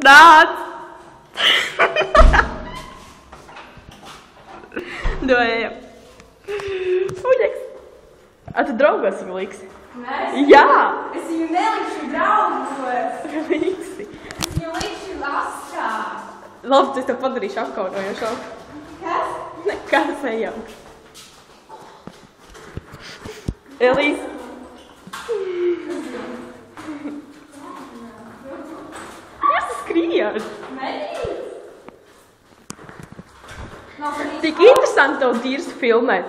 Nāc! Dojam. Uģeks. A tu draugos viņu liksi? Nē. Jā! Es viņu nelikšu draugos. Liksi. Es viņu likšu laskā. Labi, tu es tev padarīšu apkaunojošo. Kas? Nekas ejam. Elīs. Kas tu skrien? Medīt. Tik interesanti tev dirstu filmēt.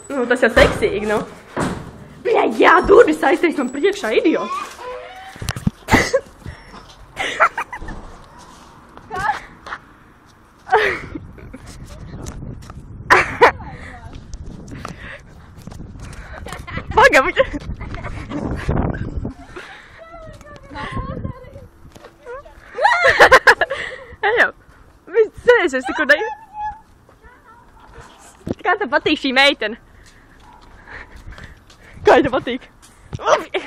Nu, tas jau seksīgi, nu. Bļa, jā, durvis aiztais man priekšā, idiots. Pagaid. Ejam. Viņš sēžas tikur ne... Kā tev patīk šī meitene? Kā tev patīk? Patīk,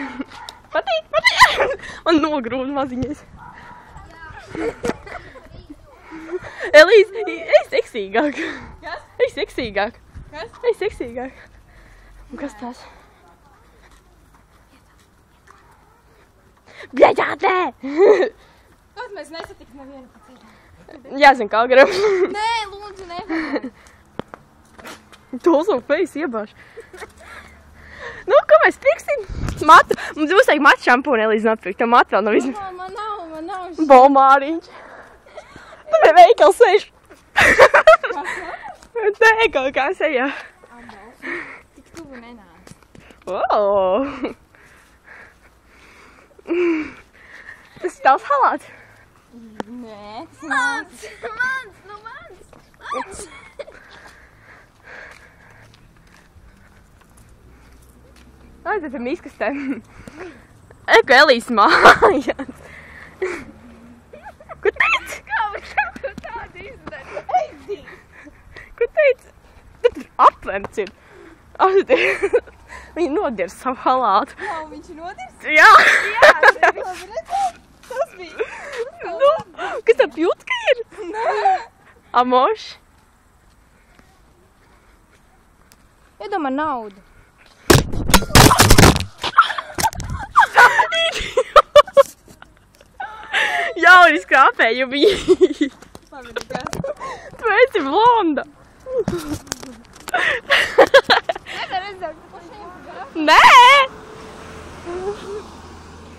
patīk! Man nogrūda maziņais. Elīs, ej seksīgāk. Kas? Ej seksīgāk. Kas? Ej seksīgāk. Un kas tās? Bļaļādē! Kaut mēs nesatikt nevienu pa ceļam. Jāzina, kā garam. Nē, lūdzu, nevar. To savu face iebāž. Nu, ko mēs pirksim? Matu. Mums būs vajag matu šampūnu, Elīze, nopirkt. Tev matu vēl nav izmantot. Man nav. Bomāriņš. Tu pie veikals sēž. Nē, kaut kā sejā. Tik tuvu nenāc. Oh. Tas ir tavs halāts? Nē, mans. Aiziet pie miskastēm. Eko Elīs mājās. Ko teici? Kā var tādu izdarīt? Eidī! Ko teici? Tu tur aplemts ir. Viņa nodirs savu halātu. Jā, un viņš ir nodirs? Jā! Jā, labi redzēt. Tas bija. Nu, kas tā pjutka ir? Nē. Amoš? Iedomā naudu. Jauni skrāpējumi. Labi, nekas. Tu esi blonda. Nevar redzēt, ka pašiem graf. Nē!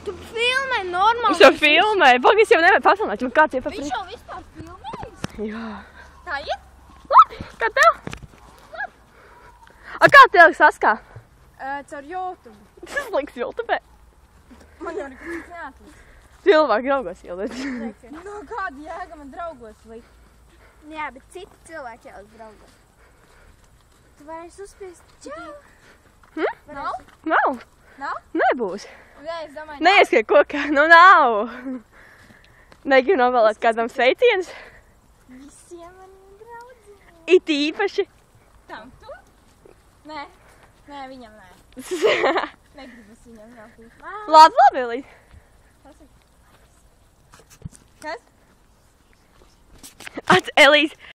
Tu filmē normāli. Es jau filmēju. Pagaid, es jau nevaru pafilmēt. Man kāds iepapri. Viņš jau vispār filmējis? Jā. Tā iet? Labi, kā tev? Labi. A, kā tev saskā? Caur YouTube. Tas liks YouTube. Man jau nekas cits neatliks. Cilvēki draugos ieliec. No kāda jēga man draugos likt? Jā, bet citi cilvēki jau uz draugos. Tu varēsi uzspiest čau? Nav? Nav. Nav? Nebūs. Jā, es domāju, Neieskie kokā. Nu, nav. Negribu novēlēt kādam sveicienus. visiem maniem draugiem. It īpaši. Tam tu? Nē, viņam nē. Negribas viņam veltīt. Labi, labi, Elīze. Kas? Elīze,